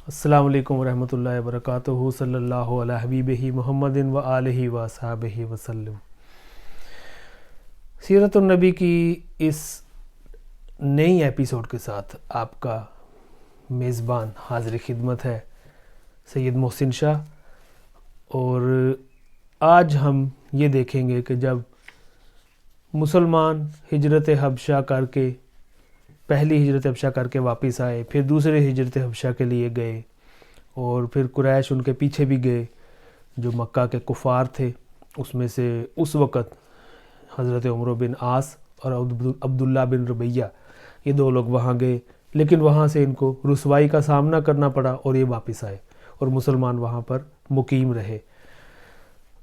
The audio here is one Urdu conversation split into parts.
السلام علیکم ورحمۃ اللہ وبرکاتہ صلی اللہ علیہ حبیبہ محمد و آلہ و صحابہ وسلم۔ سیرت النبی کی اس نئی ایپیسوڈ کے ساتھ آپ کا میزبان حاضر خدمت ہے سید محسن شاہ، اور آج ہم یہ دیکھیں گے کہ جب مسلمان ہجرت حبشہ کر کے پہلی ہجرت حبشہ کر کے واپس آئے، پھر دوسرے ہجرت حبشہ کے لیے گئے، اور پھر قریش ان کے پیچھے بھی گئے جو مکہ کے کفار تھے۔ اس میں سے اس وقت حضرت عمرو بن عاص اور عبداللہ بن ربیہ، یہ دو لوگ وہاں گئے، لیکن وہاں سے ان کو رسوائی کا سامنا کرنا پڑا اور یہ واپس آئے اور مسلمان وہاں پر مقیم رہے۔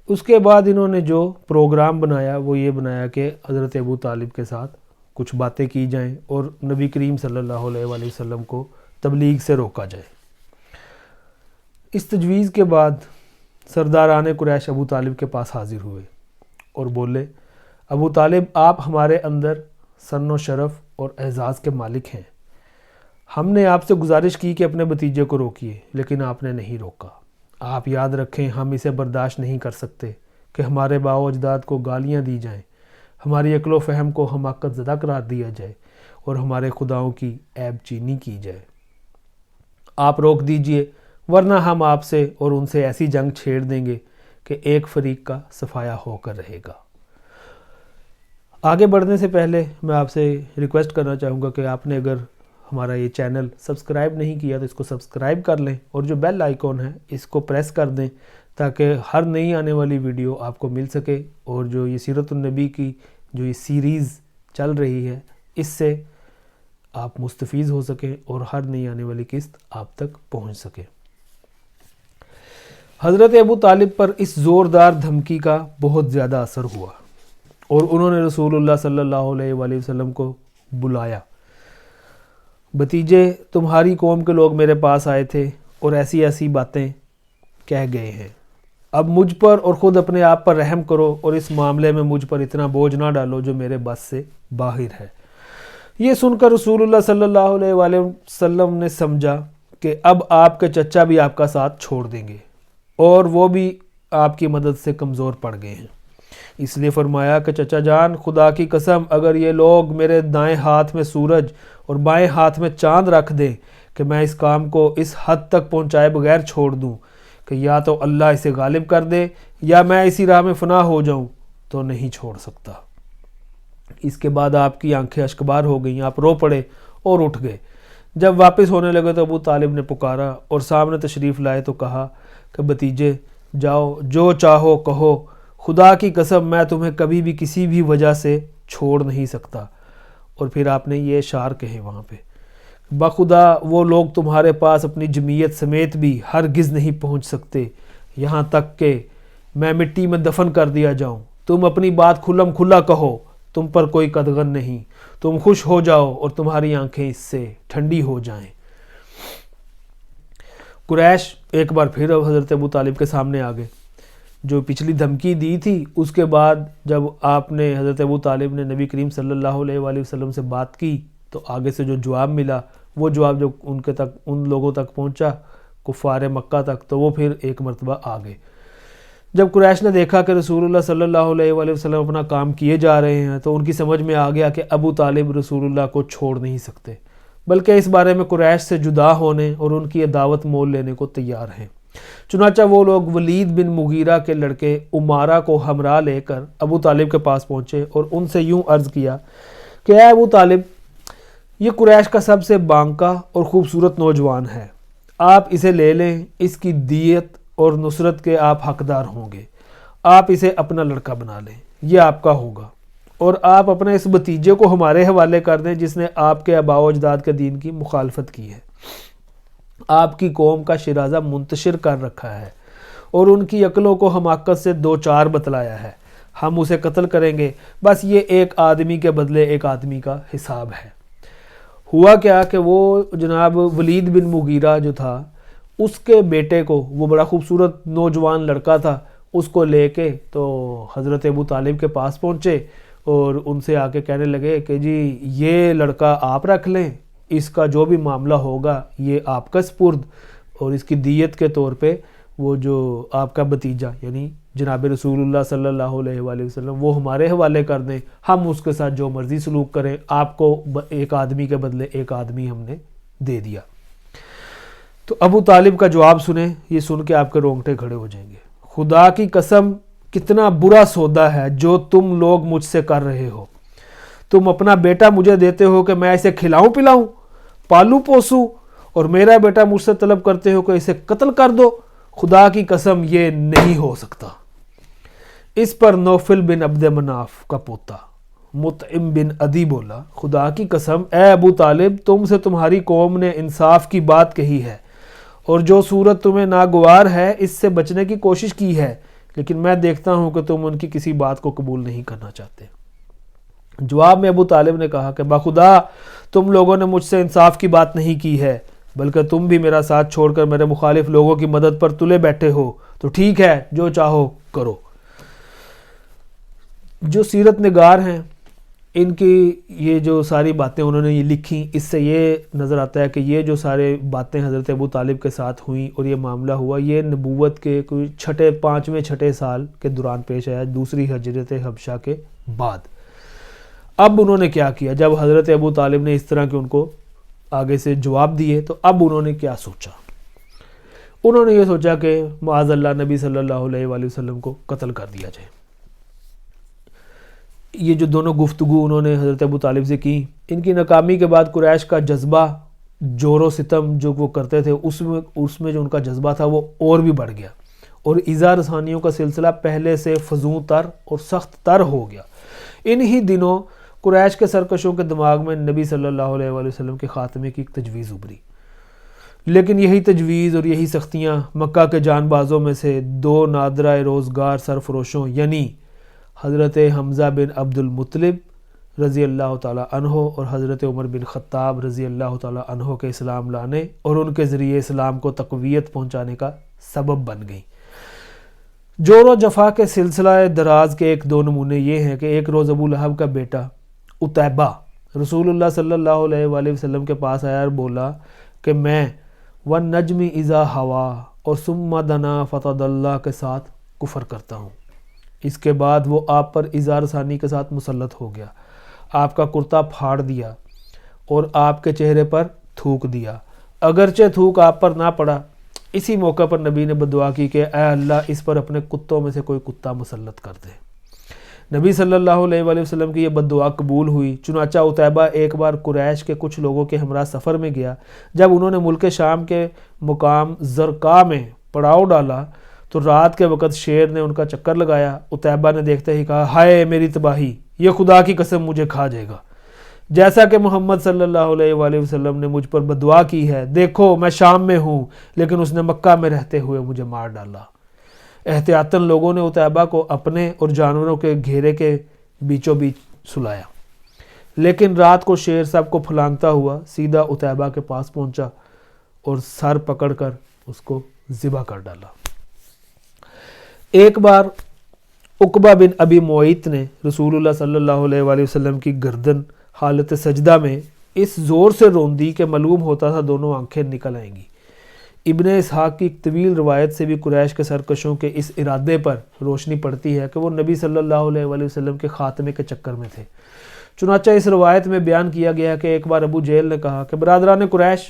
اس کے بعد انہوں نے جو پروگرام بنایا وہ یہ بنایا کہ حضرت ابو طالب کے ساتھ کچھ باتیں کی جائیں اور نبی کریم صلی اللہ علیہ وآلہ وسلم کو تبلیغ سے روکا جائے۔ اس تجویز کے بعد سرداران قریش ابو طالب کے پاس حاضر ہوئے اور بولے، ابو طالب آپ ہمارے اندر سن و شرف اور اعزاز کے مالک ہیں، ہم نے آپ سے گزارش کی کہ اپنے بھتیجے کو روکیے، لیکن آپ نے نہیں روکا۔ آپ یاد رکھیں ہم اسے برداشت نہیں کر سکتے کہ ہمارے باؤ اجداد کو گالیاں دی جائیں، ہماری عقل و فہم کو حماقت زدہ قرار دیا جائے اور ہمارے خداؤں کی عیب چینی کی جائے۔ آپ روک دیجئے، ورنہ ہم آپ سے اور ان سے ایسی جنگ چھیڑ دیں گے کہ ایک فریق کا صفایا ہو کر رہے گا۔ آگے بڑھنے سے پہلے میں آپ سے ریکویسٹ کرنا چاہوں گا کہ آپ نے اگر ہمارا یہ چینل سبسکرائب نہیں کیا تو اس کو سبسکرائب کر لیں، اور جو بیل آئیکن ہے اس کو پریس کر دیں تاکہ ہر نئی آنے والی ویڈیو آپ کو مل سکے، اور جو یہ سیرت النبی کی جو یہ سیریز چل رہی ہے اس سے آپ مستفیض ہو سکیں اور ہر نئی آنے والی قسط آپ تک پہنچ سکے۔ حضرت ابو طالب پر اس زوردار دھمکی کا بہت زیادہ اثر ہوا اور انہوں نے رسول اللہ صلی اللہ علیہ وآلہ وسلم کو بلایا۔ بھتیجے، تمہاری قوم کے لوگ میرے پاس آئے تھے اور ایسی ایسی باتیں کہہ گئے ہیں، اب مجھ پر اور خود اپنے آپ پر رحم کرو اور اس معاملے میں مجھ پر اتنا بوجھ نہ ڈالو جو میرے بس سے باہر ہے۔ یہ سن کر رسول اللہ صلی اللہ علیہ وآلہ وسلم نے سمجھا کہ اب آپ کے چچا بھی آپ کا ساتھ چھوڑ دیں گے اور وہ بھی آپ کی مدد سے کمزور پڑ گئے ہیں، اس لیے فرمایا کہ چچا جان، خدا کی قسم اگر یہ لوگ میرے دائیں ہاتھ میں سورج اور بائیں ہاتھ میں چاند رکھ دیں کہ میں اس کام کو اس حد تک پہنچائے بغیر چھوڑ دوں کہ یا تو اللہ اسے غالب کر دے یا میں اسی راہ میں فنا ہو جاؤں، تو نہیں چھوڑ سکتا۔ اس کے بعد آپ کی آنکھیں اشکبار ہو گئیں، آپ رو پڑے اور اٹھ گئے۔ جب واپس ہونے لگے تو ابو طالب نے پکارا اور سامنے تشریف لائے تو کہا کہ بھتیجے جاؤ، جو چاہو کہو، خدا کی قسم میں تمہیں کبھی بھی کسی بھی وجہ سے چھوڑ نہیں سکتا۔ اور پھر آپ نے یہ اشعار کہے وہاں پہ، بخدا وہ لوگ تمہارے پاس اپنی جمعیت سمیت بھی ہرگز نہیں پہنچ سکتے، یہاں تک کہ میں مٹی میں دفن کر دیا جاؤں۔ تم اپنی بات کھلم کھلا کہو، تم پر کوئی قدغن نہیں، تم خوش ہو جاؤ اور تمہاری آنکھیں اس سے ٹھنڈی ہو جائیں۔ قریش ایک بار پھر حضرت ابو طالب کے سامنے آ گئے۔ جو پچھلی دھمکی دی تھی اس کے بعد جب آپ نے حضرت ابو طالب نے نبی کریم صلی اللہ علیہ وآلہ وسلم سے بات کی تو آگے سے جو جواب ملا، وہ جواب جو ان لوگوں تک پہنچا کفار مکہ تک، تو وہ پھر ایک مرتبہ آ گئے۔ جب قریش نے دیکھا کہ رسول اللہ صلی اللہ علیہ وآلہ وسلم اپنا کام کیے جا رہے ہیں تو ان کی سمجھ میں آ گیا کہ ابو طالب رسول اللہ کو چھوڑ نہیں سکتے، بلکہ اس بارے میں قریش سے جدا ہونے اور ان کی دعوت مول لینے کو تیار ہیں۔ چنانچہ وہ لوگ ولید بن مغیرہ کے لڑکے عمارہ کو ہمراہ لے کر ابو طالب کے پاس پہنچے اور ان سے یوں عرض کیا کہ اے ابو طالب، یہ قریش کا سب سے بانکا اور خوبصورت نوجوان ہے، آپ اسے لے لیں، اس کی دیت اور نصرت کے آپ حقدار ہوں گے، آپ اسے اپنا لڑکا بنا لیں، یہ آپ کا ہوگا، اور آپ اپنے اس بھتیجے کو ہمارے حوالے کر دیں جس نے آپ کے آباء و اجداد کے دین کی مخالفت کی ہے، آپ کی قوم کا شرازہ منتشر کر رکھا ہے اور ان کی عقلوں کو حماقت سے دو چار بتلایا ہے، ہم اسے قتل کریں گے، بس یہ ایک آدمی کے بدلے ایک آدمی کا حساب ہے۔ ہوا کیا کہ وہ جناب ولید بن مغیرہ جو تھا اس کے بیٹے کو، وہ بڑا خوبصورت نوجوان لڑکا تھا، اس کو لے کے تو حضرت ابو طالب کے پاس پہنچے اور ان سے آ کے کہنے لگے کہ جی یہ لڑکا آپ رکھ لیں، اس کا جو بھی معاملہ ہوگا یہ آپ کا سپرد، اور اس کی دیت کے طور پہ وہ جو آپ کا بھتیجا یعنی جناب رسول اللہ صلی اللہ علیہ وآلہ وسلم وہ ہمارے حوالے کر دیں، ہم اس کے ساتھ جو مرضی سلوک کریں، آپ کو ایک آدمی کے بدلے ایک آدمی ہم نے دے دیا۔ تو ابو طالب کا جواب سنیں، یہ سن کے آپ کے رونگٹے کھڑے ہو جائیں گے۔ خدا کی قسم کتنا برا سودا ہے جو تم لوگ مجھ سے کر رہے ہو۔ تم اپنا بیٹا مجھے دیتے ہو کہ میں اسے کھلاؤں پلاؤں، پالوں پوسوں، اور میرا بیٹا مجھ سے طلب کرتے ہو کہ اسے قتل کر دو۔ خدا کی قسم یہ نہیں ہو سکتا۔ اس پر نوفل بن عبد مناف کا پوتا مطعم بن عدی بولا، خدا کی قسم اے ابو طالب، تم سے تمہاری قوم نے انصاف کی بات کہی ہے اور جو صورت تمہیں ناگوار ہے اس سے بچنے کی کوشش کی ہے، لیکن میں دیکھتا ہوں کہ تم ان کی کسی بات کو قبول نہیں کرنا چاہتے۔ جواب میں ابو طالب نے کہا کہ بخدا تم لوگوں نے مجھ سے انصاف کی بات نہیں کی ہے، بلکہ تم بھی میرا ساتھ چھوڑ کر میرے مخالف لوگوں کی مدد پر تلے بیٹھے ہو، تو ٹھیک ہے جو چاہو کرو۔ جو سیرت نگار ہیں ان کی یہ جو ساری باتیں انہوں نے یہ لکھی، اس سے یہ نظر آتا ہے کہ یہ جو سارے باتیں حضرت ابو طالب کے ساتھ ہوئیں اور یہ معاملہ ہوا، یہ نبوت کے کوئی پانچویں چھٹے سال کے دوران پیش آیا، دوسری ہجرت حبشہ کے بعد۔ اب انہوں نے کیا کیا؟ جب حضرت ابو طالب نے اس طرح کے ان کو آگے سے جواب دیے تو اب انہوں نے کیا سوچا؟ انہوں نے یہ سوچا کہ معاذ اللہ نبی صلی اللہ علیہ وآلہ وسلم کو قتل کر دیا جائے۔ یہ جو دونوں گفتگو انہوں نے حضرت ابو طالب سے کی، ان کی ناکامی کے بعد قریش کا جذبہ جور و ستم جو وہ کرتے تھے اس میں جو ان کا جذبہ تھا وہ اور بھی بڑھ گیا، اور ایذا رسانیوں کا سلسلہ پہلے سے فزوں تر اور سخت تر ہو گیا۔ انہی دنوں قریش کے سرکشوں کے دماغ میں نبی صلی اللہ علیہ وآلہ وسلم کے خاتمے کی ایک تجویز ابھری، لیکن یہی تجویز اور یہی سختیاں مکہ کے جان بازوں میں سے دو نادرہ روزگار سرفروشوں یعنی حضرت حمزہ بن عبد المطلب رضی اللہ تعالیٰ عنہ اور حضرت عمر بن خطاب رضی اللہ تعالیٰ عنہ کے اسلام لانے اور ان کے ذریعے اسلام کو تقویت پہنچانے کا سبب بن گئیں۔ جور و جفا کے سلسلہ دراز کے ایک دو نمونے یہ ہیں کہ ایک روز ابو لہب کا بیٹا عتیبہ رسول اللہ صلی اللہ علیہ وآلہ وسلم کے پاس آیا اور بولا کہ میں والنجم اذا ہوا اور ثم دنا فتدلی کے ساتھ کفر کرتا ہوں۔ اس کے بعد وہ آپ پر اظہار ثانی کے ساتھ مسلط ہو گیا، آپ کا کرتا پھاڑ دیا اور آپ کے چہرے پر تھوک دیا، اگرچہ تھوک آپ پر نہ پڑا۔ اسی موقع پر نبی نے بدعا کی کہ اے اللہ اس پر اپنے کتوں میں سے کوئی کتا مسلط کر دے۔ نبی صلی اللہ علیہ وآلہ وسلم کی یہ بددعا قبول ہوئی، چنانچہ عتیبہ ایک بار قریش کے کچھ لوگوں کے ہمراہ سفر میں گیا۔ جب انہوں نے ملک شام کے مقام زرقا میں پڑاؤ ڈالا تو رات کے وقت شیر نے ان کا چکر لگایا۔ عتیبہ نے دیکھتے ہی کہا ہائے میری تباہی، یہ خدا کی قسم مجھے کھا جائے گا، جیسا کہ محمد صلی اللہ علیہ وآلہ وسلم نے مجھ پر بددعا کی ہے۔ دیکھو میں شام میں ہوں لیکن اس نے مکہ میں رہتے ہوئے مجھے مار ڈالا۔ احتیاطاً لوگوں نے عتیبہ کو اپنے اور جانوروں کے گھیرے کے بیچوں بیچ سلایا، لیکن رات کو شیر سب کو پھلانگتا ہوا سیدھا عتیبہ کے پاس پہنچا اور سر پکڑ کر اس کو ذبح کر ڈالا۔ ایک بار عقبہ بن ابی معیط نے رسول اللہ صلی اللہ علیہ وآلہ وسلم کی گردن حالت سجدہ میں اس زور سے روندی کہ معلوم ہوتا تھا دونوں آنکھیں نکل آئیں گی۔ ابن اسحاق کی ایک طویل روایت سے بھی قریش کے سرکشوں کے اس ارادے پر روشنی پڑتی ہے کہ وہ نبی صلی اللہ علیہ وآلہ وسلم کے خاتمے کے چکر میں تھے۔ چنانچہ اس روایت میں بیان کیا گیا کہ ایک بار ابو جہل نے کہا کہ برادران قریش،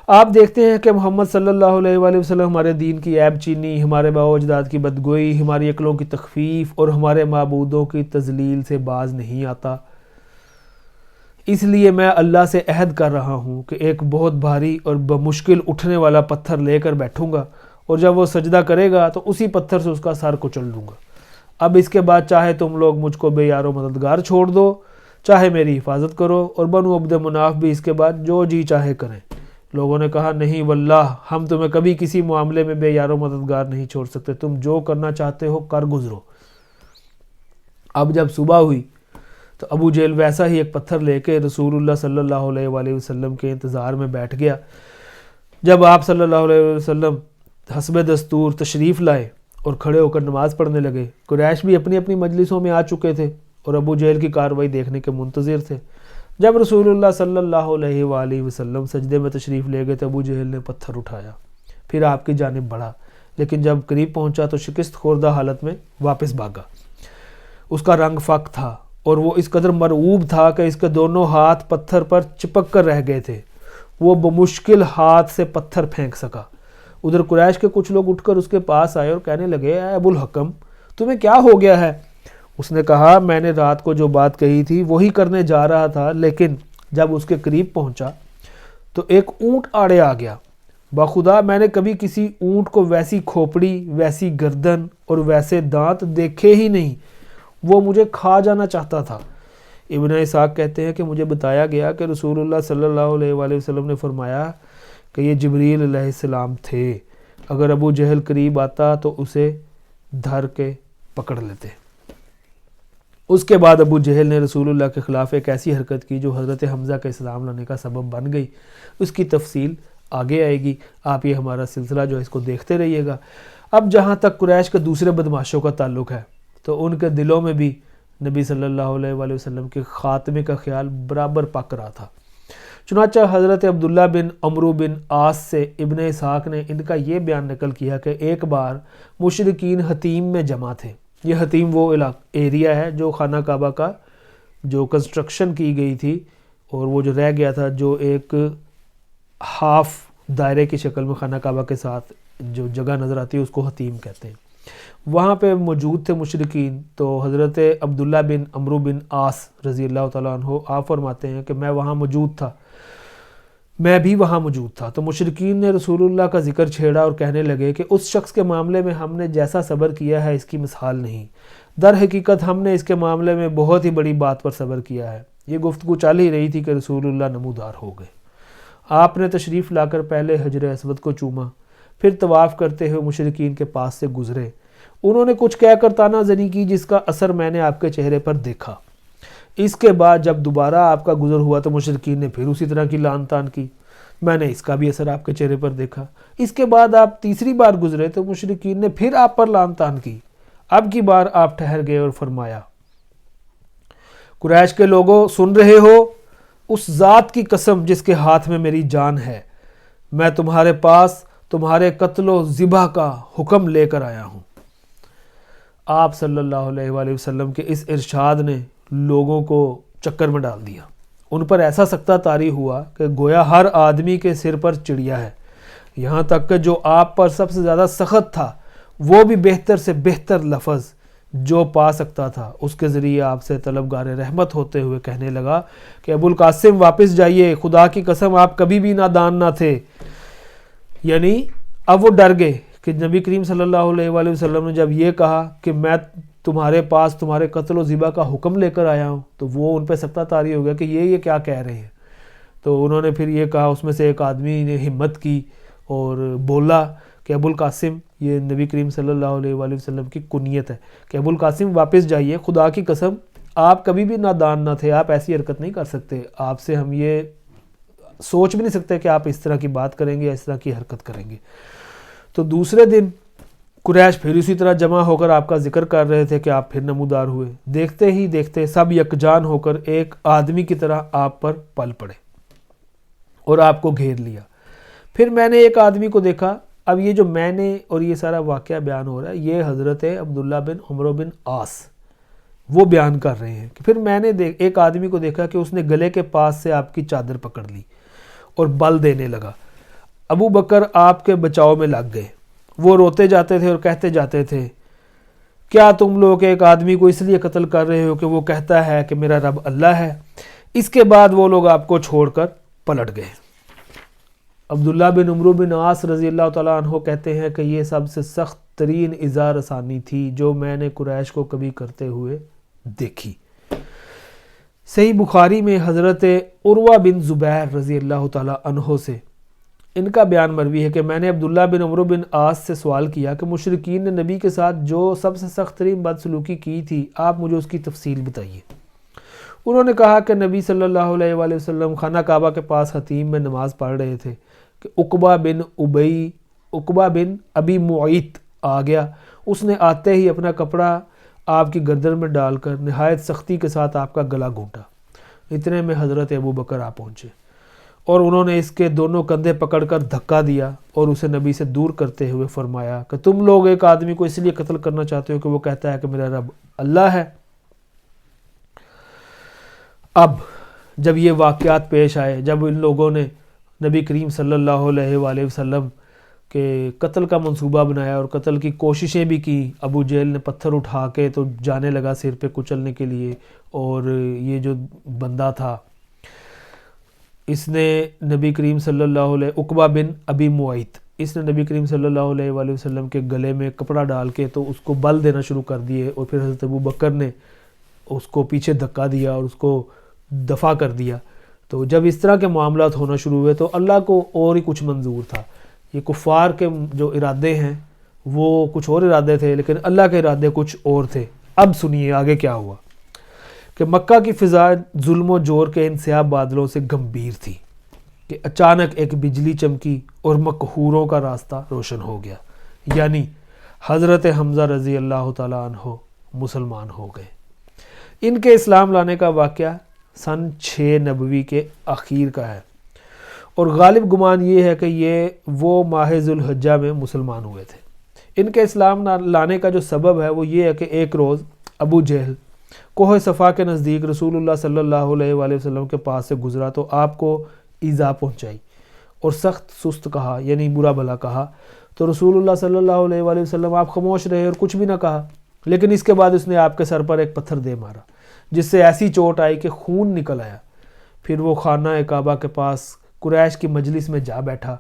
آپ دیکھتے ہیں کہ محمد صلی اللہ علیہ وآلہ وسلم ہمارے دین کی عیب چینی، ہمارے باء و اجداد کی بدگوئی، ہماری عقلوں کی تخفیف اور ہمارے معبودوں کی تذلیل سے باز نہیں آتا۔ اس لیے میں اللہ سے عہد کر رہا ہوں کہ ایک بہت بھاری اور بمشکل اٹھنے والا پتھر لے کر بیٹھوں گا اور جب وہ سجدہ کرے گا تو اسی پتھر سے اس کا سر کچل دوں گا۔ اب اس کے بعد چاہے تم لوگ مجھ کو بے یار و مددگار چھوڑ دو، چاہے میری حفاظت کرو، اور بنو عبد مناف بھی اس کے بعد جو جی چاہے کریں۔ لوگوں نے کہا نہیں واللہ ہم تمہیں کبھی کسی معاملے میں بے یار و مددگار نہیں چھوڑ سکتے، تم جو کرنا چاہتے ہو کر گزرو۔ اب جب صبح ہوئی تو ابو جہل ویسا ہی ایک پتھر لے کے رسول اللہ صلی اللہ علیہ وآلہ وسلم کے انتظار میں بیٹھ گیا۔ جب آپ صلی اللہ علیہ وسلم حسب دستور تشریف لائے اور کھڑے ہو کر نماز پڑھنے لگے، قریش بھی اپنی اپنی مجلسوں میں آ چکے تھے اور ابو جہل کی کارروائی دیکھنے کے منتظر تھے۔ جب رسول اللہ صلی اللہ علیہ وآلہ وسلم سجدے میں تشریف لے گئے تو ابو جہل نے پتھر اٹھایا پھر آپ کی جانب بڑھا، لیکن جب قریب پہنچا تو شکست خوردہ حالت میں واپس بھاگا۔ اس کا رنگ فاق تھا اور وہ اس قدر مرعوب تھا کہ اس کے دونوں ہاتھ پتھر پر چپک کر رہ گئے تھے۔ وہ بمشکل ہاتھ سے پتھر پھینک سکا۔ ادھر قریش کے کچھ لوگ اٹھ کر اس کے پاس آئے اور کہنے لگے، اے ابو الحکم، تمہیں کیا ہو گیا ہے؟ اس نے کہا، میں نے رات کو جو بات کہی تھی وہی کرنے جا رہا تھا، لیکن جب اس کے قریب پہنچا تو ایک اونٹ آڑے آ گیا۔ بخدا میں نے کبھی کسی اونٹ کو ویسی کھوپڑی، ویسی گردن اور ویسے دانت دیکھے ہی نہیں، وہ مجھے کھا جانا چاہتا تھا۔ ابن اسحاق کہتے ہیں کہ مجھے بتایا گیا کہ رسول اللہ صلی اللہ علیہ وآلہ وسلم نے فرمایا کہ یہ جبریل علیہ السلام تھے، اگر ابو جہل قریب آتا تو اسے دھر کے پکڑ لیتے۔ اس کے بعد ابو جہل نے رسول اللہ کے خلاف ایک ایسی حرکت کی جو حضرت حمزہ کا اسلام لانے کا سبب بن گئی۔ اس کی تفصیل آگے آئے گی، آپ یہ ہمارا سلسلہ جو ہے اس کو دیکھتے رہیے گا۔ اب جہاں تک قریش کے دوسرے بدماشوں کا تعلق ہے تو ان کے دلوں میں بھی نبی صلی اللہ علیہ وآلہ وسلم کے خاتمے کا خیال برابر پک رہا تھا۔ چنانچہ حضرت عبداللہ بن عمرو بن عاص سے ابن اسحاق نے ان کا یہ بیان نقل کیا کہ ایک بار مشرکین حتیم میں جمع تھے۔ یہ حتیم وہ ایریا ہے جو خانہ کعبہ کا جو کنسٹرکشن کی گئی تھی اور وہ جو رہ گیا تھا، جو ایک ہاف دائرے کی شکل میں خانہ کعبہ کے ساتھ جو جگہ نظر آتی ہے اس کو حتیم کہتے ہیں۔ وہاں پہ موجود تھے مشرکین، تو حضرت عبداللہ بن عمرو بن عاص رضی اللہ تعالیٰ عنہ آپ فرماتے ہیں کہ میں وہاں موجود تھا، میں بھی وہاں موجود تھا۔ تو مشرکین نے رسول اللہ کا ذکر چھیڑا اور کہنے لگے کہ اس شخص کے معاملے میں ہم نے جیسا صبر کیا ہے اس کی مثال نہیں، در حقیقت ہم نے اس کے معاملے میں بہت ہی بڑی بات پر صبر کیا ہے۔ یہ گفتگو چل ہی رہی تھی کہ رسول اللہ نمودار ہو گئے۔ آپ نے تشریف لا کر پہلے حجر اسود کو چوما، پھر طواف کرتے ہوئے مشرکین کے پاس سے گزرے۔ انہوں نے کچھ کہہ کر تانا زنی کی جس کا اثر میں نے آپ کے چہرے پر دیکھا۔ اس کے بعد جب دوبارہ آپ کا گزر ہوا تو مشرکین نے پھر اسی طرح کی لعن طعن کی، میں نے اس کا بھی اثر آپ کے چہرے پر دیکھا۔ اس کے بعد آپ تیسری بار گزرے تو مشرکین نے پھر آپ پر لعن طعن کی۔ اب کی بار آپ ٹھہر گئے اور فرمایا، قریش کے لوگوں سن رہے ہو؟ اس ذات کی قسم جس کے ہاتھ میں میری جان ہے، میں تمہارے پاس تمہارے قتل و ذبح کا حکم لے کر آیا ہوں۔ آپ صلی اللہ علیہ وآلہ وسلم کے اس ارشاد نے لوگوں کو چکر میں ڈال دیا۔ ان پر ایسا سکتہ طاری ہوا کہ گویا ہر آدمی کے سر پر چڑیا ہے، یہاں تک کہ جو آپ پر سب سے زیادہ سخت تھا وہ بھی بہتر سے بہتر لفظ جو پا سکتا تھا اس کے ذریعے آپ سے طلبگار رحمت ہوتے ہوئے کہنے لگا کہ ابو القاسم واپس جائیے، خدا کی قسم آپ کبھی بھی نادان نہ تھے۔ یعنی اب وہ ڈر گئے کہ نبی کریم صلی اللہ علیہ وآلہ وسلم نے جب یہ کہا کہ میں تمہارے پاس تمہارے قتل و ذبح کا حکم لے کر آیا ہوں تو وہ ان پہ سکتہ طاری ہو گیا کہ یہ کیا کہہ رہے ہیں۔ تو انہوں نے پھر یہ کہا، اس میں سے ایک آدمی نے ہمت کی اور بولا کہ ابو القاسم، یہ نبی کریم صلی اللہ علیہ وآلہ وسلم کی کنیت ہے کہ ابو القاسم واپس جائیے، خدا کی قسم آپ کبھی بھی نادان نہ تھے، آپ ایسی حرکت نہیں کر سکتے، آپ سے ہم یہ سوچ بھی نہیں سکتے کہ آپ اس طرح کی بات کریں گے، اس طرح کی حرکت کریں گے۔ تو دوسرے دن قریش پھر اسی طرح جمع ہو کر آپ کا ذکر کر رہے تھے کہ آپ پھر نمودار ہوئے۔ دیکھتے ہی دیکھتے سب یکجان ہو کر ایک آدمی کی طرح آپ پر پل پڑے اور آپ کو گھیر لیا۔ پھر میں نے ایک آدمی کو دیکھا۔ اب یہ جو میں نے اور یہ سارا واقعہ بیان ہو رہا ہے یہ حضرت عبداللہ بن عمرو بن عاص وہ بیان کر رہے ہیں کہ پھر میں نے ایک آدمی کو دیکھا کہ اس نے گلے کے پاس سے آپ کی چادر پکڑ لی اور بل دینے لگا۔ ابو بکر آپ کے بچاؤ میں لگ گئے۔ وہ روتے جاتے تھے اور کہتے جاتے تھے، کیا تم لوگ ایک آدمی کو اس لیے قتل کر رہے ہو کہ وہ کہتا ہے کہ میرا رب اللہ ہے؟ اس کے بعد وہ لوگ آپ کو چھوڑ کر پلٹ گئے۔ عبداللہ بن عمرو بن عاص رضی اللہ تعالیٰ عنہ کہتے ہیں کہ یہ سب سے سخت ترین ایذا رسانی تھی جو میں نے قریش کو کبھی کرتے ہوئے دیکھی۔ صحیح بخاری میں حضرت عروہ بن زبیر رضی اللہ تعالیٰ عنہ سے ان کا بیان مروی ہے کہ میں نے عبداللہ بن عمرو بن عاص سے سوال کیا کہ مشرکین نے نبی کے ساتھ جو سب سے سخت ترین بدسلوکی کی تھی آپ مجھے اس کی تفصیل بتائیے۔ انہوں نے کہا کہ نبی صلی اللہ علیہ وآلہ وسلم خانہ کعبہ کے پاس حتیم میں نماز پڑھ رہے تھے کہ عقبہ بن ابی معیط آ گیا۔ اس نے آتے ہی اپنا کپڑا آپ کی گردن میں ڈال کر نہایت سختی کے ساتھ آپ کا گلا گھونٹا۔ اتنے میں حضرت ابو بکر آ پہنچے۔ اور انہوں نے اس کے دونوں کندھے پکڑ کر دھکا دیا اور اسے نبی سے دور کرتے ہوئے فرمایا کہ تم لوگ ایک آدمی کو اس لیے قتل کرنا چاہتے ہو کہ وہ کہتا ہے کہ میرا رب اللہ ہے۔ اب جب یہ واقعات پیش آئے، جب ان لوگوں نے نبی کریم صلی اللہ علیہ وآلہ وسلم کے قتل کا منصوبہ بنایا اور قتل کی کوششیں بھی کی، ابو جہل نے پتھر اٹھا کے تو جانے لگا سر پہ کچلنے کے لیے، اور یہ جو بندہ تھا اس نے نبی کریم صلی اللہ علیہ عقبہ بن ابی معیط، اس نے نبی کریم صلی اللہ علیہ وآلہ وسلم کے گلے میں کپڑا ڈال کے تو اس کو بل دینا شروع کر دیے، اور پھر حضرت ابو بکر نے اس کو پیچھے دھکا دیا اور اس کو دفع کر دیا۔ تو جب اس طرح کے معاملات ہونا شروع ہوئے تو اللہ کو اور ہی کچھ منظور تھا۔ یہ کفار کے جو ارادے ہیں وہ کچھ اور ارادے تھے، لیکن اللہ کے ارادے کچھ اور تھے۔ اب سنیے آگے کیا ہوا کہ مکہ کی فضا ظلم و جور کے ان سیاہ بادلوں سے گمبھیر تھی کہ اچانک ایک بجلی چمکی اور مقہوروں کا راستہ روشن ہو گیا، یعنی حضرت حمزہ رضی اللہ تعالیٰ عنہ مسلمان ہو گئے۔ ان کے اسلام لانے کا واقعہ سن 6 نبوی کے اخیر کا ہے، اور غالب گمان یہ ہے کہ یہ وہ ماہ ذوالحجہ میں مسلمان ہوئے تھے۔ ان کے اسلام لانے کا جو سبب ہے وہ یہ ہے کہ ایک روز ابو جہل کوہ صفا کے نزدیک رسول اللہ صلی اللہ علیہ وآلہ وسلم کے پاس سے گزرا تو آپ کو ایذا پہنچائی اور سخت سست کہا، یعنی برا بھلا کہا، تو رسول اللہ صلی اللہ علیہ وآلہ وسلم آپ خاموش رہے اور کچھ بھی نہ کہا، لیکن اس کے بعد اس نے آپ کے سر پر ایک پتھر دے مارا جس سے ایسی چوٹ آئی کہ خون نکل آیا۔ پھر وہ خانہ کعبہ کے پاس قریش کی مجلس میں جا بیٹھا۔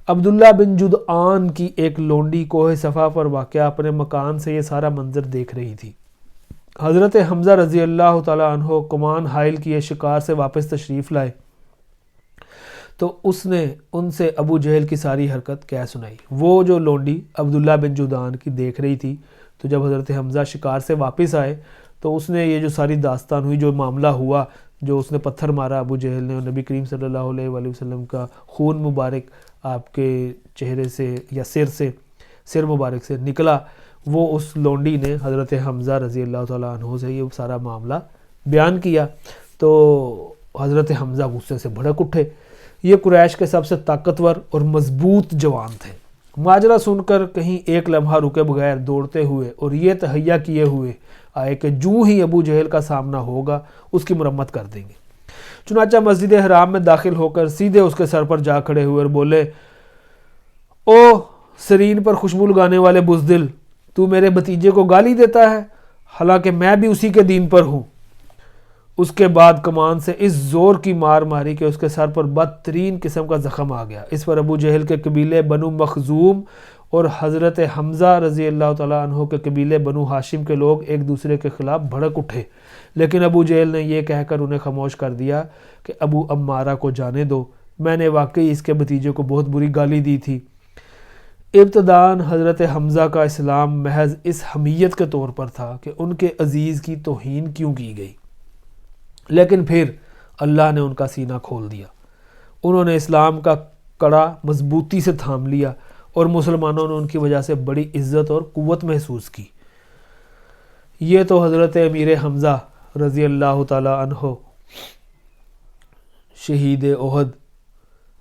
عبداللہ بن جدعان کی ایک لونڈی کوہ صفا پر واقع اپنے مکان سے یہ سارا منظر دیکھ رہی تھی۔ حضرت حمزہ رضی اللہ تعالیٰ عنہ کمان حائل کیے شکار سے واپس تشریف لائے تو اس نے ان سے ابو جہل کی ساری حرکت کہہ سنائی۔ وہ جو لونڈی عبداللہ بن جدعان کی دیکھ رہی تھی، تو جب حضرت حمزہ شکار سے واپس آئے تو اس نے یہ جو ساری داستان ہوئی، جو معاملہ ہوا، جو اس نے پتھر مارا ابو جہل نے اور نبی کریم صلی اللہ علیہ وآلہ وسلم کا خون مبارک آپ کے چہرے سے یا سر مبارک سے نکلا، وہ اس لونڈی نے حضرت حمزہ رضی اللہ تعالیٰ عنہ سے یہ سارا معاملہ بیان کیا۔ تو حضرت حمزہ غصے سے بھڑک اٹھے۔ یہ قریش کے سب سے طاقتور اور مضبوط جوان تھے۔ ماجرا سن کر کہیں ایک لمحہ رکے بغیر دوڑتے ہوئے اور یہ تہیہ کیے ہوئے آئے کہ جو ہی ابو جہل کا سامنا ہوگا اس کی مرمت کر دیں گے۔ چنانچہ مسجد حرام میں داخل ہو کر سیدھے اس کے سر پر جا کھڑے ہوئے اور بولے، او سرین پر خوشبو لگانے والے بزدل، تو میرے بھتیجے کو گالی دیتا ہے، حالانکہ میں بھی اسی کے دین پر ہوں۔ اس کے بعد کمان سے اس زور کی مار ماری کہ اس کے سر پر بدترین قسم کا زخم آ گیا۔ اس پر ابو جہل کے قبیلے بنو مخزوم اور حضرت حمزہ رضی اللہ تعالیٰ عنہ کے قبیلے بنو ہاشم کے لوگ ایک دوسرے کے خلاف بھڑک اٹھے، لیکن ابو جہل نے یہ کہہ کر انہیں خاموش کر دیا کہ ابو عمارہ کو جانے دو، میں نے واقعی اس کے بھتیجے کو بہت بری گالی دی تھی۔ ابتداً حضرت حمزہ کا اسلام محض اس حمیت کے طور پر تھا کہ ان کے عزیز کی توہین کیوں کی گئی، لیکن پھر اللہ نے ان کا سینہ کھول دیا۔ انہوں نے اسلام کا کڑا مضبوطی سے تھام لیا اور مسلمانوں نے ان کی وجہ سے بڑی عزت اور قوت محسوس کی۔ یہ تو حضرت امیر حمزہ رضی اللہ تعالیٰ عنہ شہید احد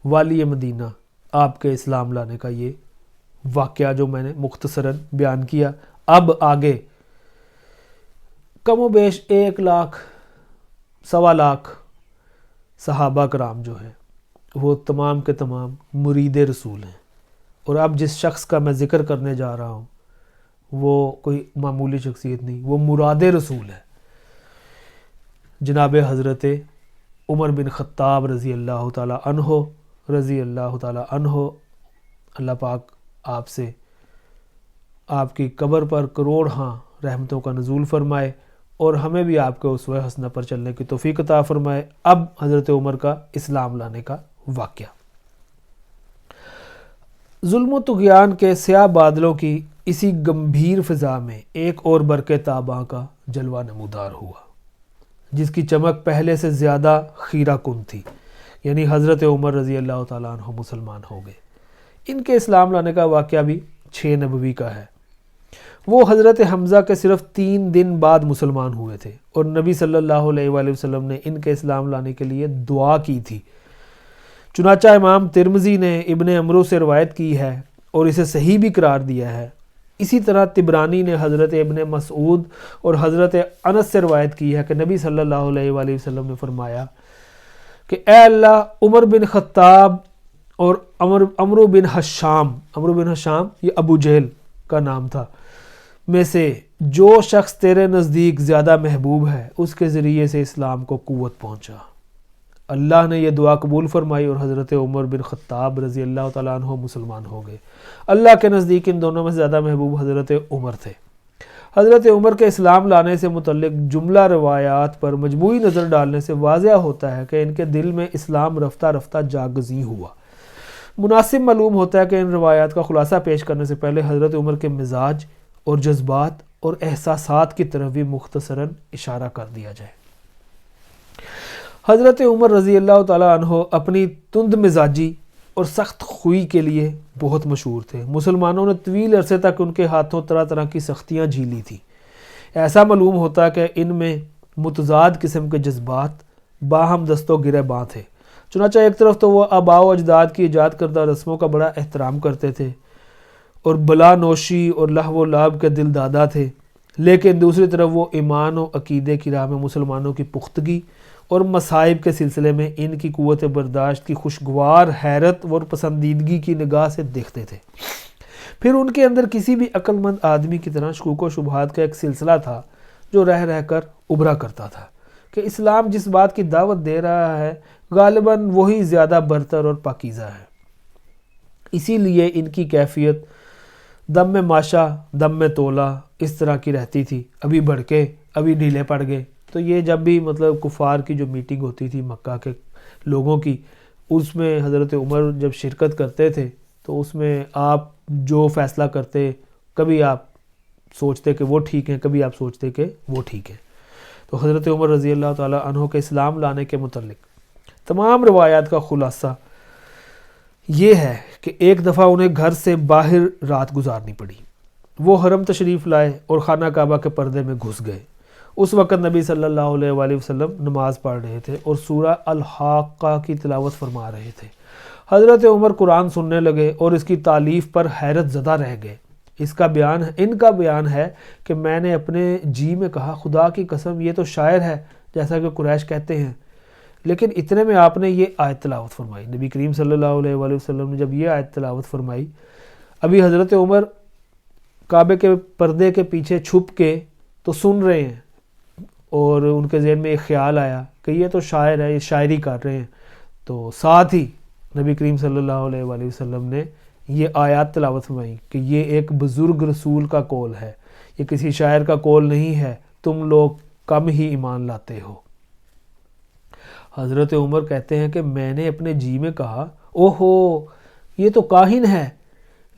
والی مدینہ آپ کے اسلام لانے کا یہ واقعہ جو میں نے مختصراً بیان کیا۔ اب آگے کم و بیش 1 لاکھ سوا لاکھ صحابہ کرام جو ہیں وہ تمام کے تمام مرید رسول ہیں، اور اب جس شخص کا میں ذکر کرنے جا رہا ہوں وہ کوئی معمولی شخصیت نہیں، وہ مراد رسول ہے، جناب حضرت عمر بن خطاب رضی اللہ تعالی عنہ۔ اللہ پاک آپ سے آپ کی قبر پر کروڑ رحمتوں کا نزول فرمائے اور ہمیں بھی آپ کے اسوہ حسنہ پر چلنے کی توفیق عطا فرمائے۔ اب حضرت عمر کا اسلام لانے کا واقعہ۔ ظلم و طغیان کے سیاہ بادلوں کی اسی گمبھیر فضا میں ایک اور برق تاباں کا جلوہ نمودار ہوا، جس کی چمک پہلے سے زیادہ خیرہ کن تھی، یعنی حضرت عمر رضی اللہ تعالیٰ عنہ مسلمان ہو گئے۔ ان کے اسلام لانے کا واقعہ بھی 6 نبوی کا ہے۔ وہ حضرت حمزہ کے صرف 3 دن بعد مسلمان ہوئے تھے، اور نبی صلی اللہ علیہ وآلہ وسلم نے ان کے اسلام لانے کے لیے دعا کی تھی۔ چنانچہ امام ترمذی نے ابن عمرو سے روایت کی ہے اور اسے صحیح بھی قرار دیا ہے۔ اسی طرح طبرانی نے حضرت ابن مسعود اور حضرت انس سے روایت کی ہے کہ نبی صلی اللہ علیہ وآلہ وسلم نے فرمایا کہ اے اللہ، عمر بن خطاب اور عمرو بن حشام یہ ابو جہل کا نام تھا میں سے جو شخص تیرے نزدیک زیادہ محبوب ہے، اس کے ذریعے سے اسلام کو قوت پہنچا۔ اللہ نے یہ دعا قبول فرمائی اور حضرت عمر بن خطاب رضی اللہ تعالیٰ عنہ مسلمان ہو گئے۔ اللہ کے نزدیک ان دونوں میں زیادہ محبوب حضرت عمر تھے۔ حضرت عمر کے اسلام لانے سے متعلق جملہ روایات پر مجموعی نظر ڈالنے سے واضح ہوتا ہے کہ ان کے دل میں اسلام رفتہ رفتہ جاگزیں ہوا۔ مناسب معلوم ہوتا ہے کہ ان روایات کا خلاصہ پیش کرنے سے پہلے حضرت عمر کے مزاج اور جذبات اور احساسات کی طرف بھی مختصراً اشارہ کر دیا جائے۔ حضرت عمر رضی اللہ تعالیٰ عنہ اپنی تند مزاجی اور سخت خوئی کے لیے بہت مشہور تھے۔ مسلمانوں نے طویل عرصے تک ان کے ہاتھوں طرح طرح کی سختیاں جھیلی تھیں۔ ایسا معلوم ہوتا ہے کہ ان میں متضاد قسم کے جذبات باہم دست و گریباں تھے۔ چنانچہ ایک طرف تو وہ آباء و اجداد کی ایجاد کردہ رسموں کا بڑا احترام کرتے تھے اور بلا نوشی اور لہو و لعب کے دل دادا تھے، لیکن دوسری طرف وہ ایمان و عقیدے کی راہ میں مسلمانوں کی پختگی اور مصائب کے سلسلے میں ان کی قوت برداشت کی خوشگوار حیرت اور پسندیدگی کی نگاہ سے دیکھتے تھے۔ پھر ان کے اندر کسی بھی عقل مند آدمی کی طرح شکوک و شبہات کا ایک سلسلہ تھا جو رہ رہ کر ابھرا کرتا تھا کہ اسلام جس بات کی دعوت دے رہا ہے غالباً وہی زیادہ برتر اور پاکیزہ ہے۔ اسی لیے ان کی کیفیت دم میں ماشا دم میں تولا اس طرح کی رہتی تھی، ابھی بھڑکے ابھی ڈھیلے پڑ گئے۔ تو یہ جب بھی کفار کی جو میٹنگ ہوتی تھی مکہ کے لوگوں کی، اس میں حضرت عمر جب شرکت کرتے تھے تو اس میں آپ جو فیصلہ کرتے، کبھی آپ سوچتے کہ وہ ٹھیک ہیں، کبھی آپ سوچتے کہ وہ ٹھیک ہے۔ تو حضرت عمر رضی اللہ تعالیٰ عنہ کے اسلام لانے کے متعلق تمام روایات کا خلاصہ یہ ہے کہ ایک دفعہ انہیں گھر سے باہر رات گزارنی پڑی۔ وہ حرم تشریف لائے اور خانہ کعبہ کے پردے میں گھس گئے۔ اس وقت نبی صلی اللہ علیہ وآلہ وسلم نماز پڑھ رہے تھے اور سورہ الحاقہ کی تلاوت فرما رہے تھے۔ حضرت عمر قرآن سننے لگے اور اس کی تالیف پر حیرت زدہ رہ گئے۔ ان کا بیان ہے کہ میں نے اپنے جی میں کہا، خدا کی قسم یہ تو شاعر ہے جیسا کہ قریش کہتے ہیں۔ لیکن اتنے میں آپ نے یہ آیت تلاوت فرمائی۔ نبی کریم صلی اللہ علیہ وآلہ وسلم نے جب یہ آیت تلاوت فرمائی، ابھی حضرت عمر کعبے کے پردے کے پیچھے چھپ کے تو سن رہے ہیں اور ان کے ذہن میں ایک خیال آیا کہ یہ تو شاعر ہے، یہ شاعری کر رہے ہیں۔ تو ساتھ ہی نبی کریم صلی اللہ علیہ وآلہ وسلم نے یہ آیات تلاوت فرمائی کہ یہ ایک بزرگ رسول کا قول ہے، یہ کسی شاعر کا قول نہیں ہے، تم لوگ کم ہی ایمان لاتے ہو۔ حضرت عمر کہتے ہیں کہ میں نے اپنے جی میں کہا، اوہو یہ تو کاہن ہے،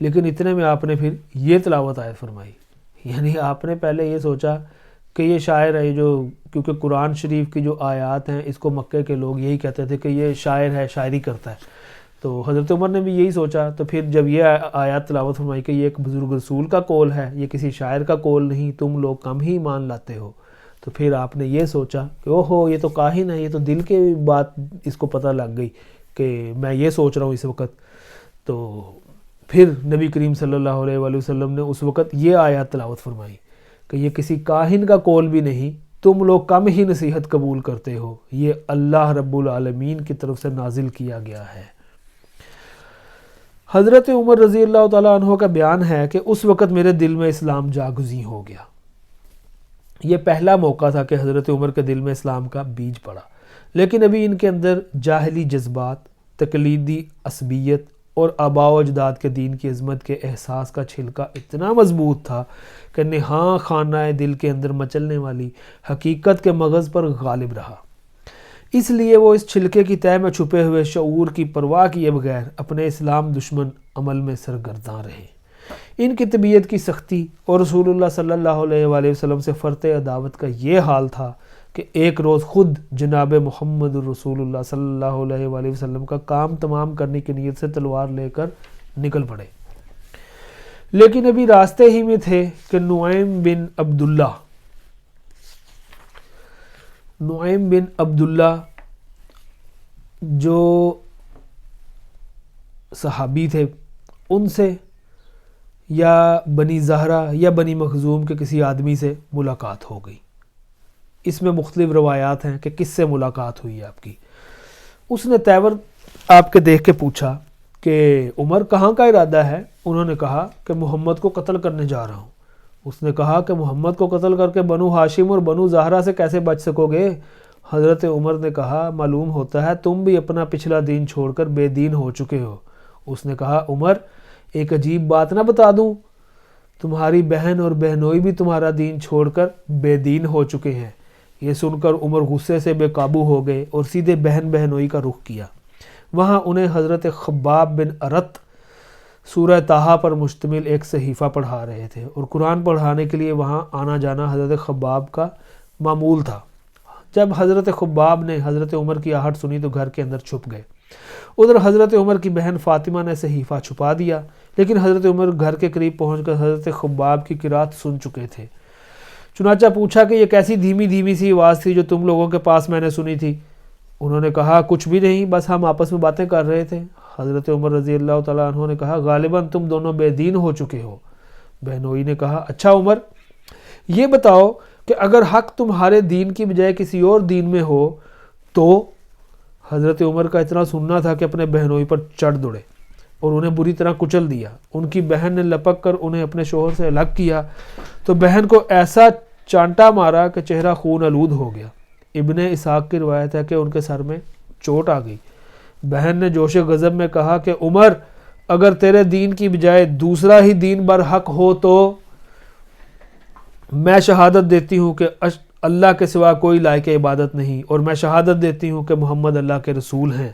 لیکن اتنے میں آپ نے پھر یہ تلاوت آیت فرمائی۔ یعنی آپ نے پہلے یہ سوچا کہ یہ شاعر ہے، کیونکہ قرآن شریف کی جو آیات ہیں اس کو مکے کے لوگ یہی کہتے تھے کہ یہ شاعر ہے، شاعری کرتا ہے۔ تو حضرت عمر نے بھی یہی سوچا، تو پھر جب یہ آیات تلاوت فرمائی کہ یہ ایک بزرگ رسول کا قول ہے، یہ کسی شاعر کا قول نہیں، تم لوگ کم ہی ایمان لاتے ہو، تو پھر آپ نے یہ سوچا کہ اوہو یہ تو کاہن ہے، یہ تو دل کے بات اس کو پتہ لگ گئی کہ میں یہ سوچ رہا ہوں اس وقت۔ تو پھر نبی کریم صلی اللہ علیہ وآلہ وسلم نے اس وقت یہ آیات تلاوت فرمائی کہ یہ کسی کاہن کا قول بھی نہیں، تم لوگ کم ہی نصیحت قبول کرتے ہو، یہ اللہ رب العالمین کی طرف سے نازل کیا گیا ہے۔ حضرت عمر رضی اللہ تعالیٰ عنہ کا بیان ہے کہ اس وقت میرے دل میں اسلام جاگزیں ہو گیا۔ یہ پہلا موقع تھا کہ حضرت عمر کے دل میں اسلام کا بیج پڑا، لیکن ابھی ان کے اندر جاہلی جذبات، تقلیدی عصبیت اور آباء و اجداد کے دین کی عظمت کے احساس کا چھلکا اتنا مضبوط تھا کہ نہاں خانہ دل کے اندر مچلنے والی حقیقت کے مغز پر غالب رہا۔ اس لیے وہ اس چھلکے کی تہہ میں چھپے ہوئے شعور کی پرواہ کیے بغیر اپنے اسلام دشمن عمل میں سرگرداں رہے۔ ان کی طبیعت کی سختی اور رسول اللہ صلی اللہ علیہ وآلہ وسلم سے فرط عداوت کا یہ حال تھا کہ ایک روز خود جناب محمد رسول اللہ صلی اللہ علیہ وآلہ وسلم کا کام تمام کرنے کی نیت سے تلوار لے کر نکل پڑے، لیکن ابھی راستے ہی میں تھے کہ نعیم بن عبداللہ جو صحابی تھے ان سے یا بنی زہرہ یا بنی مخزوم کے کسی آدمی سے ملاقات ہو گئی۔ اس میں مختلف روایات ہیں کہ کس سے ملاقات ہوئی آپ کی۔ اس نے تیور آپ کے دیکھ کے پوچھا کہ عمر کہاں کا ارادہ ہے؟ انہوں نے کہا کہ محمد کو قتل کرنے جا رہا ہوں۔ اس نے کہا کہ محمد کو قتل کر کے بنو ہاشم اور بنو زہرہ سے کیسے بچ سکو گے؟ حضرت عمر نے کہا معلوم ہوتا ہے تم بھی اپنا پچھلا دین چھوڑ کر بے دین ہو چکے ہو۔ اس نے کہا عمر ایک عجیب بات نہ بتا دوں، تمہاری بہن اور بہنوئی بھی تمہارا دین چھوڑ کر بے دین ہو چکے ہیں۔ یہ سن کر عمر غصے سے بے قابو ہو گئے اور سیدھے بہن بہنوئی کا رخ کیا۔ وہاں انہیں حضرت خباب بن ارت سورہ طٰہٰ پر مشتمل ایک صحیفہ پڑھا رہے تھے اور قرآن پڑھانے کے لیے وہاں آنا جانا حضرت خباب کا معمول تھا۔ جب حضرت خباب نے حضرت عمر کی آہٹ سنی تو گھر کے اندر چھپ گئے۔ ادھر حضرت عمر کی بہن فاطمہ نے صحیفہ چھپا دیا، لیکن حضرت عمر گھر کے قریب پہنچ کر حضرت خباب کی قرات سن چکے تھے۔ چنانچہ پوچھا کہ یہ کیسی دھیمی دھیمی سی آواز تھی جو تم لوگوں کے پاس میں نے سنی تھی؟ انہوں نے کہا کچھ بھی نہیں، بس ہم آپس میں باتیں کر رہے تھے۔ حضرت عمر رضی اللہ تعالیٰ عنہ نے کہا غالباً تم دونوں بے دین ہو چکے ہو۔ بہنوئی نے کہا اچھا عمر یہ بتاؤ کہ اگر حق تمہارے دین کی بجائے کسی اور دین میں ہو تو؟ حضرت عمر کا اتنا سننا تھا کہ اپنے بہنوئی پر چڑھ دوڑے اور انہیں بری طرح کچل دیا۔ ان کی بہن نے لپک کر انہیں اپنے شوہر سے الگ کیا تو بہن کو ایسا چانٹا مارا کہ چہرہ خون آلود ہو گیا۔ ابن اسحاق کی روایت ہے کہ ان کے سر میں چوٹ آ گئی۔ بہن نے جوش غضب میں کہا کہ عمر اگر تیرے دین کی بجائے دوسرا ہی دین برحق ہو تو میں شہادت دیتی ہوں کہ اللہ کے سوا کوئی لائق عبادت نہیں، اور میں شہادت دیتی ہوں کہ محمد اللہ کے رسول ہیں۔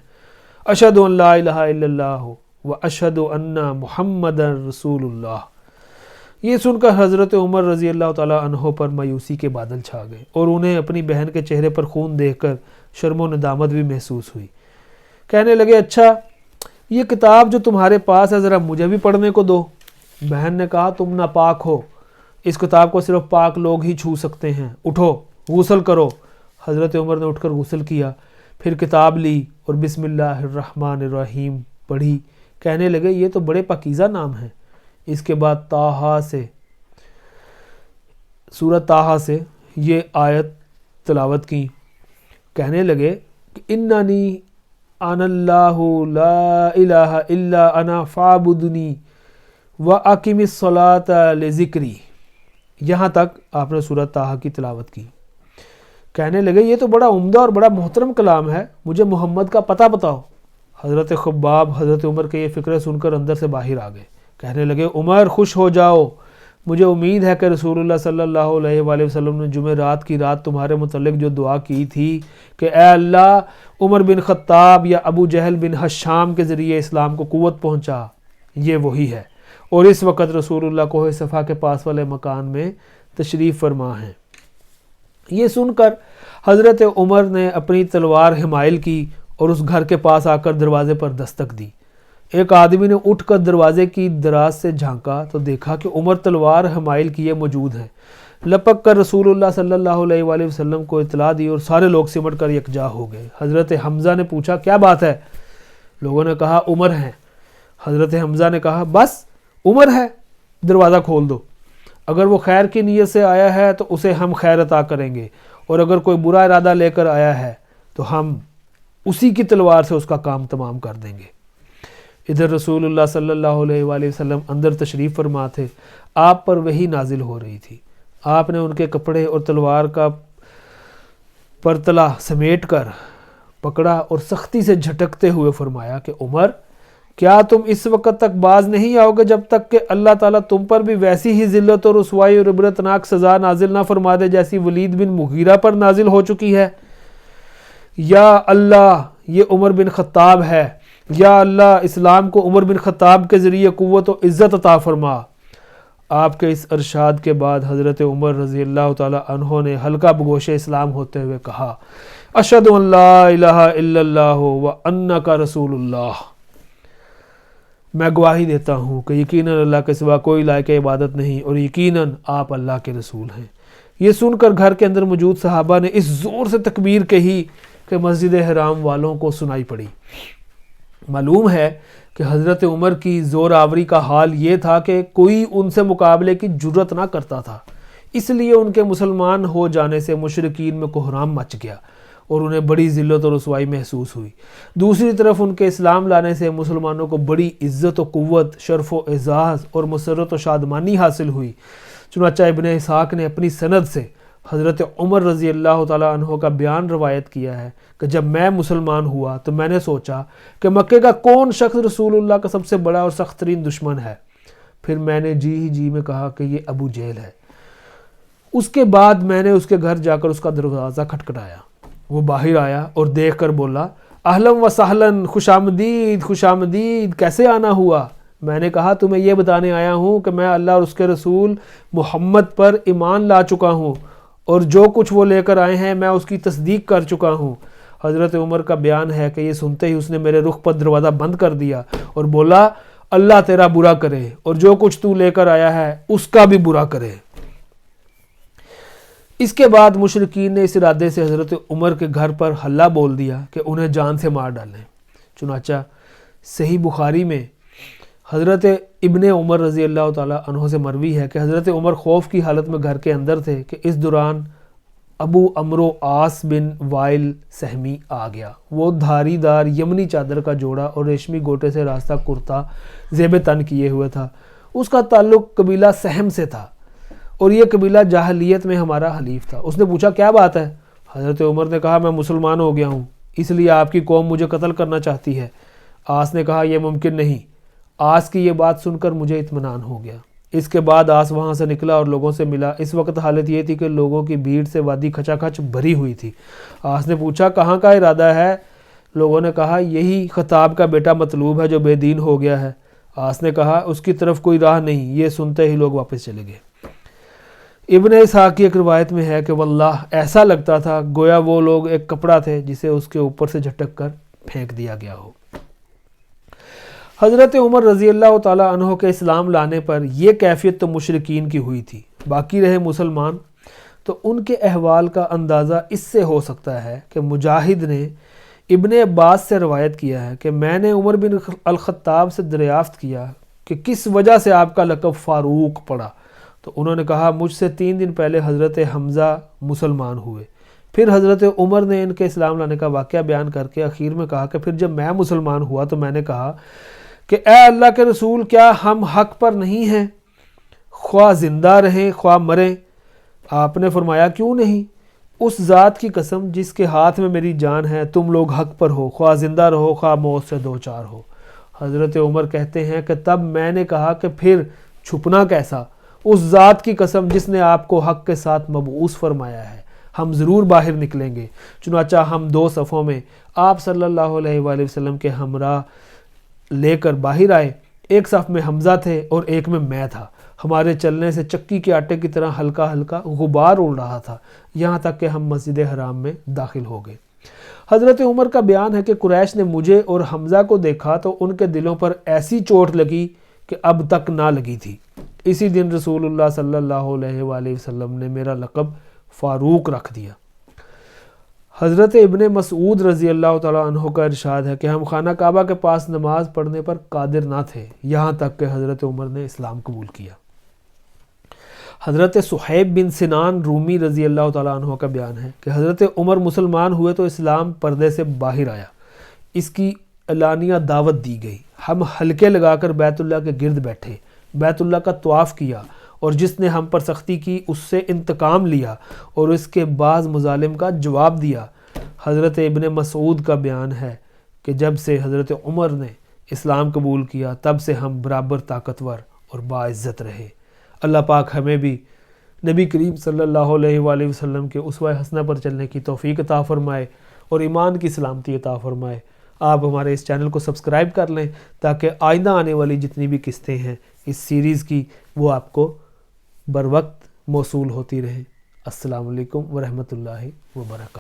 اشہد ان لا الہ الا اللہ و اشہد ان محمد رسول اللہ۔ یہ سن کر حضرت عمر رضی اللہ تعالیٰ عنہ پر مایوسی کے بادل چھا گئے اور انہیں اپنی بہن کے چہرے پر خون دیکھ کر شرم و ندامت بھی محسوس ہوئی۔ کہنے لگے اچھا یہ کتاب جو تمہارے پاس ہے ذرا مجھے بھی پڑھنے کو دو۔ بہن نے کہا تم ناپاک ہو، اس کتاب کو صرف پاک لوگ ہی چھو سکتے ہیں، اٹھو غسل کرو۔ حضرت عمر نے اٹھ کر غسل کیا، پھر کتاب لی اور بسم اللہ الرحمن الرحیم پڑھی۔ کہنے لگے یہ تو بڑے پاکیزہ نام ہیں۔ اس کے بعد طٰہٰ سے سورہ طٰہٰ سے یہ آیت تلاوت کی۔ کہنے لگے کہ اننی انا اللہ لا الہ الا انا فاعبدنی واقم الصلاۃ لذکری۔ یہاں تک آپ نے سورہ طٰہٰ کی تلاوت کی۔ کہنے لگے یہ تو بڑا عمدہ اور بڑا محترم کلام ہے، مجھے محمد کا پتہ بتاؤ۔ حضرت خباب حضرت عمر کے یہ فکرے سن کر اندر سے باہر آ گئے۔ کہنے لگے عمر خوش ہو جاؤ، مجھے امید ہے کہ رسول اللہ صلی اللہ علیہ وآلہ وسلم نے جمعرات کی رات تمہارے متعلق جو دعا کی تھی کہ اے اللہ عمر بن خطاب یا ابو جہل بن حشام کے ذریعے اسلام کو قوت پہنچا، یہ وہی ہے، اور اس وقت رسول اللہ کوہ صفا کے پاس والے مکان میں تشریف فرما ہیں۔ یہ سن کر حضرت عمر نے اپنی تلوار حمائل کی اور اس گھر کے پاس آ کر دروازے پر دستک دی۔ ایک آدمی نے اٹھ کر دروازے کی دراز سے جھانکا تو دیکھا کہ عمر تلوار حمائل کیے موجود ہیں۔ لپک کر رسول اللہ صلی اللہ علیہ وآلہ وسلم کو اطلاع دی اور سارے لوگ سمٹ کر یکجا ہو گئے۔ حضرت حمزہ نے پوچھا کیا بات ہے؟ لوگوں نے کہا عمر ہیں۔ حضرت حمزہ نے کہا بس عمر ہے، دروازہ کھول دو، اگر وہ خیر کی نیت سے آیا ہے تو اسے ہم خیر عطا کریں گے، اور اگر کوئی برا ارادہ لے کر آیا ہے تو ہم اسی کی تلوار سے اس کا کام تمام کر دیں گے۔ ادھر رسول اللہ صلی اللہ علیہ وآلہ وسلم اندر تشریف فرما تھے، آپ پر وحی نازل ہو رہی تھی۔ آپ نے ان کے کپڑے اور تلوار کا پرتلا سمیٹ کر پکڑا اور سختی سے جھٹکتے ہوئے فرمایا کہ عمر کیا تم اس وقت تک باز نہیں آؤ گے جب تک کہ اللہ تعالیٰ تم پر بھی ویسی ہی ذلت اور رسوائی اور عبرتناک سزا نازل نہ فرما دے جیسی ولید بن مغیرہ پر نازل ہو چکی ہے؟ یا اللہ یہ عمر بن خطاب ہے، یا اللہ اسلام کو عمر بن خطاب کے ذریعے قوت و عزت عطا فرما۔ آپ کے اس ارشاد کے بعد حضرت عمر رضی اللہ تعالیٰ عنہ نے ہلکا بگوش اسلام ہوتے ہوئے کہا اشہد ان لا الہ الا اللہ و انک رسول اللہ۔ میں گواہی دیتا ہوں کہ یقیناً اللہ کے سوا کوئی لائق عبادت نہیں، اور یقیناً آپ اللہ کے رسول ہیں۔ یہ سن کر گھر کے اندر موجود صحابہ نے اس زور سے تکبیر کہی کہ مسجد حرام والوں کو سنائی پڑی۔ معلوم ہے کہ حضرت عمر کی زور آوری کا حال یہ تھا کہ کوئی ان سے مقابلے کی جرت نہ کرتا تھا، اس لیے ان کے مسلمان ہو جانے سے مشرکین میں کوہرام مچ گیا اور انہیں بڑی ذلت و رسوائی محسوس ہوئی۔ دوسری طرف ان کے اسلام لانے سے مسلمانوں کو بڑی عزت و قوت، شرف و اعزاز اور مسرت و شادمانی حاصل ہوئی۔ چنانچہ ابن اسحاق نے اپنی سند سے حضرت عمر رضی اللہ تعالیٰ عنہ کا بیان روایت کیا ہے کہ جب میں مسلمان ہوا تو میں نے سوچا کہ مکے کا کون شخص رسول اللہ کا سب سے بڑا اور سخت ترین دشمن ہے؟ پھر میں نے جی میں کہا کہ یہ ابو جہل ہے۔ اس کے بعد میں نے اس کے گھر جا کر اس کا دروازہ کھٹکھٹایا۔ وہ باہر آیا اور دیکھ کر بولا، اہلاً و سہلاً، خوش آمدید، خوش آمدید، کیسے آنا ہوا؟ میں نے کہا تمہیں یہ بتانے آیا ہوں کہ میں اللہ اور اس کے رسول محمد پر ایمان لا چکا ہوں اور جو کچھ وہ لے کر آئے ہیں میں اس کی تصدیق کر چکا ہوں۔ حضرت عمر کا بیان ہے کہ یہ سنتے ہی اس نے میرے رخ پر دروازہ بند کر دیا اور بولا، اللہ تیرا برا کرے اور جو کچھ تو لے کر آیا ہے اس کا بھی برا کرے۔ اس کے بعد مشرکین نے اس ارادے سے حضرت عمر کے گھر پر حلہ بول دیا کہ انہیں جان سے مار ڈالیں۔ چنانچہ صحیح بخاری میں حضرت ابن عمر رضی اللہ تعالیٰ عنہ سے مروی ہے کہ حضرت عمر خوف کی حالت میں گھر کے اندر تھے کہ اس دوران ابو عمرو عاص بن وائل سہمی آ گیا۔ وہ دھاری دار یمنی چادر کا جوڑا اور ریشمی گوٹے سے راستہ کرتا زیب تن کیے ہوئے تھا۔ اس کا تعلق قبیلہ سہم سے تھا اور یہ قبیلہ جاہلیت میں ہمارا حلیف تھا۔ اس نے پوچھا، کیا بات ہے؟ حضرت عمر نے کہا، میں مسلمان ہو گیا ہوں، اس لیے آپ کی قوم مجھے قتل کرنا چاہتی ہے۔ آس نے کہا، یہ ممکن نہیں۔ آس کی یہ بات سن کر مجھے اطمینان ہو گیا۔ اس کے بعد آس وہاں سے نکلا اور لوگوں سے ملا۔ اس وقت حالت یہ تھی کہ لوگوں کی بھیڑ سے وادی کھچا کھچ بھری ہوئی تھی۔ آس نے پوچھا، کہاں کا ارادہ ہے؟ لوگوں نے کہا، یہی خطاب کا بیٹا مطلوب ہے جو بے دین ہو گیا ہے۔ آس نے کہا، اس کی طرف کوئی راہ نہیں۔ یہ سنتے ہی لوگ واپس چلے گئے۔ ابن اسحاق کی ایک روایت میں ہے کہ واللہ ایسا لگتا تھا گویا وہ لوگ ایک کپڑا تھے جسے اس کے اوپر سے جھٹک کر پھینک دیا گیا ہو۔ حضرت عمر رضی اللہ تعالیٰ عنہ کے اسلام لانے پر یہ کیفیت تو مشرکین کی ہوئی تھی، باقی رہے مسلمان تو ان کے احوال کا اندازہ اس سے ہو سکتا ہے کہ مجاہد نے ابن عباس سے روایت کیا ہے کہ میں نے عمر بن الخطاب سے دریافت کیا کہ کس وجہ سے آپ کا لقب فاروق پڑا، تو انہوں نے کہا، مجھ سے 3 دن پہلے حضرت حمزہ مسلمان ہوئے۔ پھر حضرت عمر نے ان کے اسلام لانے کا واقعہ بیان کر کے آخر میں کہا کہ پھر جب میں مسلمان ہوا تو میں نے کہا کہ اے اللہ کے رسول، کیا ہم حق پر نہیں ہیں، خواہ زندہ رہیں خواہ مریں؟ آپ نے فرمایا، کیوں نہیں؟ اس ذات کی قسم جس کے ہاتھ میں میری جان ہے، تم لوگ حق پر ہو، خواہ زندہ رہو خواہ موت سے دوچار ہو۔ حضرت عمر کہتے ہیں کہ تب میں نے کہا کہ پھر چھپنا کیسا؟ اس ذات کی قسم جس نے آپ کو حق کے ساتھ مبعوث فرمایا ہے، ہم ضرور باہر نکلیں گے۔ چنانچہ ہم 2 صفوں میں آپ صلی اللہ علیہ وآلہ وسلم کے ہمراہ لے کر باہر آئے۔ ایک صف میں حمزہ تھے اور ایک میں تھا۔ ہمارے چلنے سے چکی کے آٹے کی طرح ہلکا ہلکا غبار اڑ رہا تھا، یہاں تک کہ ہم مسجد حرام میں داخل ہو گئے۔ حضرت عمر کا بیان ہے کہ قریش نے مجھے اور حمزہ کو دیکھا تو ان کے دلوں پر ایسی چوٹ لگی کہ اب تک نہ لگی تھی۔ اسی دن رسول اللہ صلی اللہ علیہ وآلہ وسلم نے میرا لقب فاروق رکھ دیا۔ حضرت ابن مسعود رضی اللہ تعالیٰ عنہ کا ارشاد ہے کہ ہم خانہ کعبہ کے پاس نماز پڑھنے پر قادر نہ تھے یہاں تک کہ حضرت عمر نے اسلام قبول کیا۔ حضرت صہیب بن سنان رومی رضی اللہ تعالیٰ عنہ کا بیان ہے کہ حضرت عمر مسلمان ہوئے تو اسلام پردے سے باہر آیا، اس کی اعلانیہ دعوت دی گئی۔ ہم حلقے لگا کر بیت اللہ کے گرد بیٹھے، بیت اللہ کا طواف کیا اور جس نے ہم پر سختی کی اس سے انتقام لیا اور اس کے بعض مظالم کا جواب دیا۔ حضرت ابن مسعود کا بیان ہے کہ جب سے حضرت عمر نے اسلام قبول کیا تب سے ہم برابر طاقتور اور باعزت رہے۔ اللہ پاک ہمیں بھی نبی کریم صلی اللہ علیہ وآلہ وسلم کے اسوہ حسنہ پر چلنے کی توفیق عطا فرمائے اور ایمان کی سلامتی عطا فرمائے۔ آپ ہمارے اس چینل کو سبسکرائب کر لیں تاکہ آئندہ آنے والی جتنی بھی قسطیں ہیں اس سیریز کی وہ آپ کو بر وقت موصول ہوتی رہیں۔ السلام علیکم ورحمۃ اللہ وبرکاتہ۔